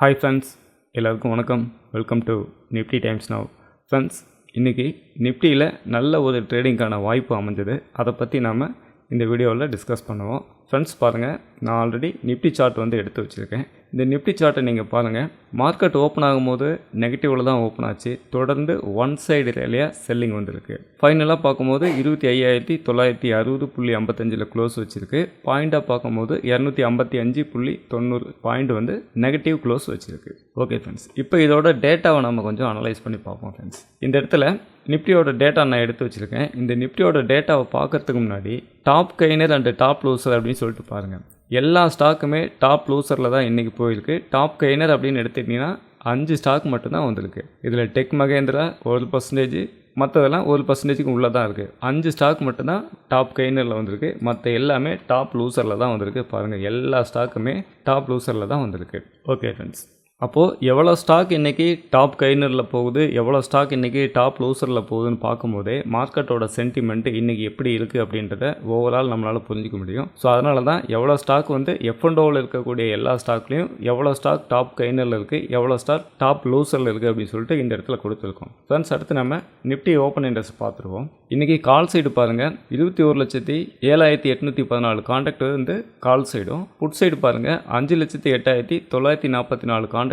Hi friends, எல்லாருக்கும் வணக்கம். Welcome to Nifty times now. Friends, இன்றைக்கி நிஃப்டியில் நல்ல ஒரு ட்ரேடிங்கான வாய்ப்பு அமைஞ்சது. அதை பற்றி நாம் இந்த வீடியோவில் டிஸ்கஸ் பண்ணுவோம். ஃப்ரெண்ட்ஸ் பாருங்கள், நான் ஆல்ரெடி நிஃப்டி சார்ட் எடுத்து வச்சுருக்கேன். இந்த நிஃப்டி சார்ட்டை நீங்கள் பாருங்கள். மார்க்கெட் ஓப்பன் ஆகும்போது நெகட்டிவில் தான் ஓப்பன் ஆச்சு. தொடர்ந்து ஒன் சைடு ரேலியாக செல்லிங் வந்திருக்கு. ஃபைனலாக பார்க்கும்போது 25,960.55 க்ளோஸ் வச்சுருக்கு. பாயிண்டாக பார்க்கும்போது 255.90 பாயிண்ட் நெகட்டிவ் க்ளோஸ் வச்சுருக்கு. ஓகே ஃப்ரெண்ட்ஸ், இப்போ இதோட டேட்டாவை நம்ம கொஞ்சம் அனலைஸ் பண்ணி பார்ப்போம். ஃப்ரெண்ட்ஸ், இந்த இடத்துல நிஃப்டியோட டேட்டா நான் எடுத்து வச்சுருக்கேன். இந்த நிஃப்டியோட டேட்டாவை பார்க்கறதுக்கு முன்னாடி top gainer and top loser அப்படின்னு சொல்லிட்டு பாருங்கள். எல்லா ஸ்டாக்குமே டாப் லூசரில் தான் இன்றைக்கி போயிருக்கு. டாப் கெய்னர் அப்படின்னு எடுத்துக்கிட்டிங்கன்னா 5 ஸ்டாக் மட்டும்தான் வந்திருக்கு. இதில் டெக் மகேந்திரா 1%, மற்றதெல்லாம் 1%க்கு உள்ளே தான் இருக்குது. 5 ஸ்டாக் மட்டும்தான் டாப் கெய்னரில் வந்திருக்கு. மற்ற எல்லாமே டாப் லூசரில் தான் வந்திருக்கு. பாருங்கள், எல்லா ஸ்டாக்குமே டாப் லூசரில் தான் வந்திருக்கு. ஓகே ஃப்ரெண்ட்ஸ், அப்போது எவ்வளோ ஸ்டாக் இன்றைக்கி டாப் கெய்னரில் போகுது, எவ்வளோ ஸ்டாக் இன்றைக்கி டாப் லூசரில் போகுதுன்னு பார்க்கும்போதே மார்க்கெட்டோட சென்டிமெண்ட் இன்றைக்கி எப்படி இருக்குது அப்படின்றத ஓவரால் நம்மளால் புரிஞ்சிக்க முடியும். ஸோ அதனால தான் எவ்வளோ ஸ்டாக் F&Oவில் இருக்கக்கூடிய எல்லா ஸ்டாக்லேயும் எவ்வளோ ஸ்டாக் டாப் கெய்னரில் இருக்குது, எவ்வளோ ஸ்டாக் டாப் லூசரில் இருக்குது அப்படின்னு சொல்லிட்டு இந்த இடத்துல கொடுத்துருக்கோம். ஃப்ரெண்ட்ஸ், அடுத்து நம்ம நிஃப்டி ஓப்பன் இன்ட்ரெஸ்ட் பார்த்துருவோம். இன்றைக்கி கால் சைடு பாருங்கள், 21,07,814 கான்ட்ராக்ட் கால் சைடும், புட் சைடு பாருங்கள் 5,08,944 கான்ட்ராக்ட்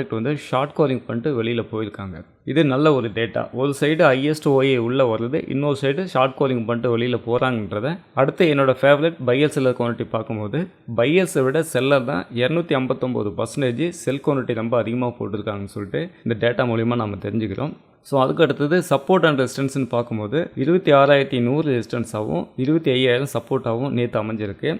ஷார்ட் கவரிங் பண்ணிட்டு வெளியில் போயிருக்காங்க. இது நல்ல ஒரு டேட்டா. ஒரு சைடு ஹையஸ்ட் OI உள்ளே வருது, இன்னொரு சைடு ஷார்ட் கவரிங் பண்ணிட்டு வெளியில் போகிறாங்கன்றத. அடுத்து என்னோட ஃபேவரட் பையர் செல்லர் குவான்டிட்டி பார்க்கும்போது பையர்ஸை விட செல்லர் தான் 259% செல் குவான்டிட்டி ரொம்ப அதிகமாக போட்டிருக்காங்கன்னு சொல்லிட்டு இந்த டேட்டா மூலிமா நம்ம தெரிஞ்சுக்கிறோம். ஸோ அதுக்கு அடுத்தது சப்போர்ட் அண்ட் ரெசிஸ்டன்ஸ்னு பார்க்கும்போது 26,100 ரெசிஸ்டன்ஸாகவும் 25,000 சப்போர்ட்டாகவும் நேற்று அமைஞ்சிருக்கு.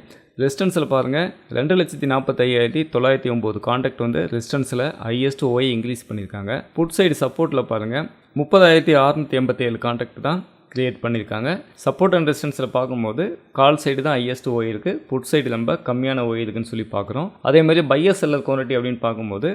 ரெசிஸ்டன்ஸில் பாருங்கள், 2,45,909 கான்ட்ராக்ட் ரெசிஸ்டன்ஸில் ஹையஸ்ட் OI இன்க்ரீஸ் பண்ணியிருக்காங்க. புட் சைடு சப்போர்ட்டில் பாருங்கள் 30,687 கான்ட்ராக்ட் தான் கிரியேட் பண்ணியிருக்காங்க. சப்போர்ட் அண்ட் ரெசிஸ்டன்ஸில் பார்க்கும்போது கால் சைடு தான் ஹையஸ்ட் OI இருக்குது, புட் சைடு ரொம்ப கம்மியான OI இருக்குன்னு சொல்லி பார்க்குறோம். அதேமாதிரி பையர் செல்லர் குவான்டிட்டி அப்படின்னு பார்க்கும்போது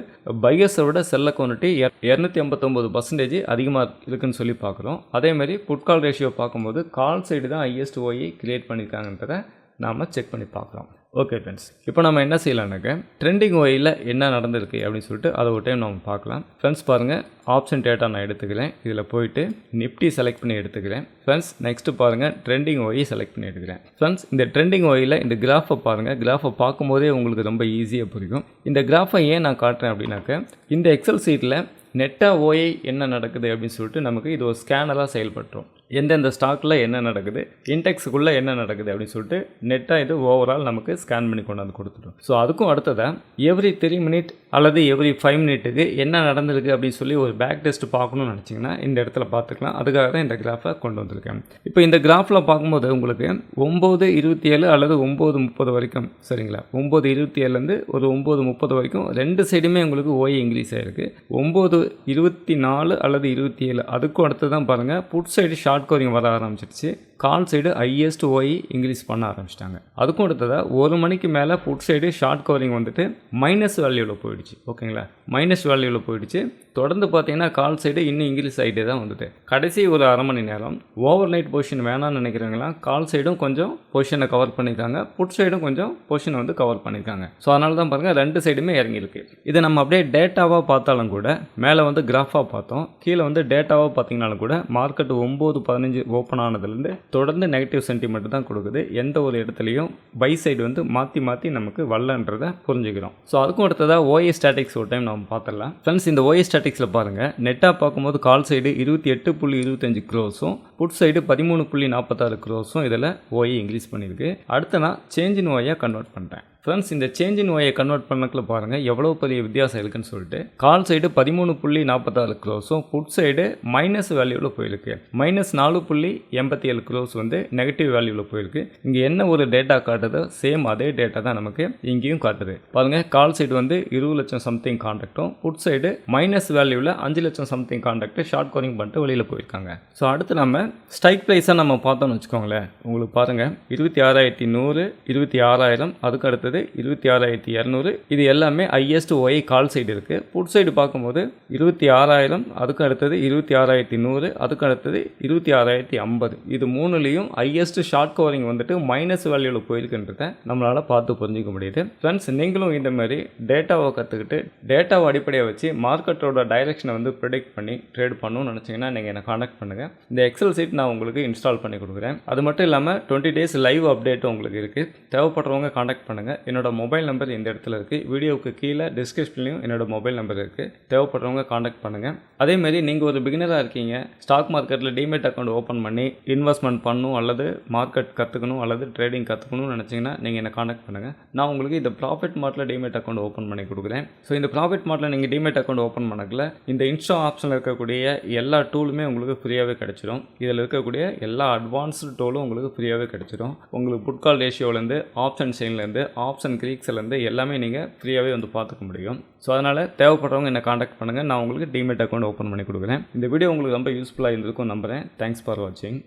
பையர்ஸை விட செல்லர் குவான்டிட்டி 259% அதிகமாக இருக்குன்னு சொல்லி பார்க்குறோம். அதேமாதிரி புட் கால் ரேஷியோ பார்க்கும்போது கால் சைடு தான் ஹையஸ்ட் OI கிரியேட் பண்ணியிருக்காங்கன்றதை நாம் செக் பண்ணி பார்க்குறோம். ஓகே ஃப்ரெண்ட்ஸ், இப்போ நம்ம என்ன செய்யலாம்னாக்க ட்ரெண்டிங் OIயில் என்ன நடந்திருக்கு அப்படின்னு சொல்லிட்டு அதை ஒரு டைம் நம்ம பார்க்கலாம். ஃப்ரெண்ட்ஸ் பாருங்கள், ஆப்ஷன் டேட்டா நான் எடுத்துக்கிறேன். இதில் போயிட்டு நிஃப்டி செலக்ட் பண்ணி எடுத்துக்கிறேன். ஃப்ரெண்ட்ஸ், நெக்ஸ்ட்டு பாருங்கள், ட்ரெண்டிங் OI செலக்ட் பண்ணி எடுத்துக்கிறேன். ஃப்ரெண்ட்ஸ், இந்த ட்ரெண்டிங் OIயில் இந்த கிராஃபை பாருங்கள். கிராஃபை பார்க்கும்போதே உங்களுக்கு ரொம்ப ஈஸியாக புரியும். இந்த கிராஃபை ஏன் நான் காட்டுறேன் அப்படின்னாக்க, இந்த எக்ஸல் சீட்டில் நெட்டாக OI என்ன நடக்குது அப்படின்னு சொல்லிட்டு நமக்கு இது ஒரு ஸ்கேனராக செயல்பட்டுரும். எந்தெந்த ஸ்டாக்கில் என்ன நடக்குது, இண்டெக்ஸுக்குள்ளே என்ன நடக்குது அப்படின்னு சொல்லிட்டு நெட்டாக இது ஓவரால் நமக்கு ஸ்கேன் பண்ணி கொண்டாந்து கொடுத்துடும். ஸோ அதுக்கும் அடுத்ததாக எவ்ரி 3 மினிட் அல்லது எவ்ரி 5 மினிட்டுக்கு என்ன நடந்திருக்கு அப்படின்னு சொல்லி ஒரு பேக் டெஸ்ட் பார்க்கணும்னு நினச்சிங்கன்னா இந்த இடத்துல பார்த்துக்கலாம். அதுக்காக தான் இந்த கிராஃபை கொண்டு வந்திருக்கேன். இப்போ இந்த கிராஃபில் பார்க்கும்போது உங்களுக்கு 9:27 அல்லது 9:30 வரைக்கும், சரிங்களா, 9:27 ஒரு 9:30 வரைக்கும் ரெண்டு சைடுமே உங்களுக்கு OI இன்க்ரீஸ் ஆகிருக்கு. 9:24 அல்லது 27 அதுக்கும் அடுத்து தான் பாருங்கள் புட் சைடு ஷார்ட் கவரிங் வர ஆரம்பிச்சிருச்சு. Call side highest OI increase பண்ண ஆரம்பிச்சிட்டாங்க. அதுக்கும் அடுத்ததாக 1 மணிக்கு மேலே put side short covering minus வேல்யூவில் போயிடுச்சு. ஓகேங்களா, மைனஸ் வேல்யூவில் போயிடுச்சு. தொடர்ந்து பார்த்தீங்கன்னா கால் சைடு இன்னும் இன்க்ரீஸ் ஆகிட்டே தான் கடைசி ஒரு அரை மணி நேரம் ஓவர் நைட் பொசிஷன் வேணாம்னு நினைக்கிறவங்களாம் கால் சைடும் கொஞ்சம் பொசிஷனை கவர் பண்ணியிருக்காங்க, புட் சைடும் கொஞ்சம் பொசிஷனை கவர் பண்ணியிருக்காங்க. ஸோ அதனால தான் பாருங்கள் ரெண்டு சைடுமே இறங்கியிருக்கு. இதை நம்ம அப்படியே டேட்டாவாக பார்த்தாலும் கூட மேலே கிராஃபாக பார்த்தோம், கீழே டேட்டாவாக பார்த்தீங்கனாலும் கூட மார்க்கெட் 9:15 ஓப்பன் ஆனதுலேருந்து தொடர்ந்து நெகட்டிவ் சென்டிமெண்ட் தான் கொடுக்குது. எந்த ஒரு இடத்துலையும் பை சைடு மாற்றி மாற்றி நமக்கு வரலன்றதை புரிஞ்சுக்கிறோம். ஸோ அதுக்கும் அடுத்ததாக OI ஸ்டாட்டிக்ஸ் ஒரு டைம் நம்ம பார்த்துடலாம். ஃப்ரெண்ட்ஸ், இந்த OI ஸ்டாட்டிக்ஸில் பாருங்கள், நெட்டாக பார்க்கும்போது கால் சைடு 28.25 க்ரோஸும் புட் சைடு 13.46 க்ரோஸும் இதில் OI இன்க்ரீஸ் பண்ணியிருக்கு. அடுத்து நான் சேஞ்ச் இன் OI கன்வெர்ட் பண்ணுறேன். ஃப்ரெண்ட்ஸ், இந்த சேஞ்ச் இன் OI கன்வெர்ட் பண்ணக்குள்ள பாருங்கள் எவ்வளோ பெரிய வித்தியாசம் இருக்குன்னு சொல்லிட்டு. கால் சைடு 13.46 க்ரோஸும் புட் சைடு மைனஸ் வேல்யூவில் போயிருக்கு. -4.87 க்ரோஸ் நெகட்டிவ் வேல்யூவில் போயிருக்கு. இங்கே என்ன ஒரு டேட்டா காட்டுதோ சேம் அதே டேட்டா தான் நமக்கு இங்கேயும் காட்டுது. பாருங்கள், கால் சைடு 20 லட்சம் சம்திங் கான்ட்ராக்டும் புட் சைடு மைனஸ் வேல்யூவில் 5 லட்சம் சம்திங் கான்ட்ராக்ட் ஷார்ட் கவரிங் பண்ணிட்டு வெளியில் போயிருக்காங்க. ஸோ அடுத்து நம்ம ஸ்ட்ரைக் ப்ரைஸாக நம்ம பார்த்தோம்னு வச்சுக்கோங்களேன். உங்களுக்கு பாருங்கள் 26,100, 26,000, அதுக்கு அடுத்தது அடுத்தது 26,200. இது எல்லாமே ஹையஸ்ட் ஒய் கால் சைடு இருக்குது. புட் சைடு பார்க்கும்போது 26,000, அதுக்கு அடுத்தது 26,100, அதுக்கு அடுத்தது 26,050. இது மூணுலேயும் ஹையஸ்ட் ஷார்ட் கவரிங் வந்துட்டு மைனஸ் வேல்யூவில் போயிருக்குன்றத நம்மளால் பார்த்து புரிஞ்சிக்க முடியுது. ஃப்ரெண்ட்ஸ், நீங்களும் இந்த மாதிரி டேட்டாவை கற்றுக்கிட்டு டேட்டாவை அடிப்படையாக வச்சு மார்க்கெட்டோட டைரெக்ஷனை வந்து ப்ரிடிக்ட் பண்ணி ட்ரேட் பண்ணணும்னு நினச்சிங்கன்னா நீங்கள் என்னை காண்டாக்ட் பண்ணுங்கள். இந்த எக்ஸல் சீட் நான் உங்களுக்கு இன்ஸ்டால் பண்ணி கொடுக்குறேன். அது மட்டும் இல்லாமல் 20 days லைவ் அப்டேட் உங்களுக்கு இருக்குது. தேவைப்படுறவங்க காண்டாக்ட் பண்ணுங்கள். என்னோட மொபைல் நம்பர் இந்த இடத்துல இருக்குது. வீடியோவுக்கு கீழே டிஸ்கிரிப்ஷன்லையும் என்னோட மொபைல் நம்பர் இருக்குது. தேவைப்படுறவங்க காண்டாக்ட் பண்ணுங்கள். அதேமாதிரி நீங்கள் ஒரு பிகினராக இருக்கீங்க, ஸ்டாக் மார்க்கெட்டில் டிமேட் அக்கௌண்ட் ஓப்பன் பண்ணி இன்வெஸ்ட்மெண்ட் பண்ணணும் அல்லது மார்க்கெட் கற்றுக்கணும் அல்லது ட்ரேடிங் கற்றுக்கணும்னு நினச்சிங்கன்னா நீங்கள் என்னை காண்டாக்ட் பண்ணுங்கள். நான் உங்களுக்கு இந்த ப்ராஃபிட் மார்ட்டில் டிமேட் அக்கௌண்ட் ஓப்பன் பண்ணி கொடுக்குறேன். ஸோ இந்த ப்ராஃபிட் மார்ட்டில் நீங்கள் டிமேட் அக்கௌண்ட் ஓப்பன் பண்ணக்கல இந்த இன்ஸ்டா ஆப்ஷனில் இருக்கக்கூடிய எல்லா டூலுமே உங்களுக்கு ஃப்ரீயாகவே கிடைச்சிடும். இதில் இருக்கக்கூடிய எல்லா அட்வான்ஸ்டு டூலும் உங்களுக்கு ஃப்ரீயாகவே கிடைச்சிடும். உங்களுக்கு புட் கால் ரேஷியோலேருந்து ஆப்ஷன் செயின்லேருந்து ஆப்ஷன் கிரீக்ஸ்லேருந்து எல்லாமே நீங்கள் ஃப்ரீயாகவே வந்து பார்த்துக்க முடியும். ஸோ அதனால் தேவைப்படுறவங்க என்னை காண்டாக்ட் பண்ணுங்கள். நான் உங்களுக்கு டிமேட் அக்கௌண்ட் ஓப்பன் பண்ணி கொடுக்குறேன். இந்த வீடியோ உங்களுக்கு ரொம்ப யூஸ்ஃபுல்லாக இருந்திருக்கும் நம்புகிறேன். தேங்க்ஸ் ஃபார் வாட்சிங்.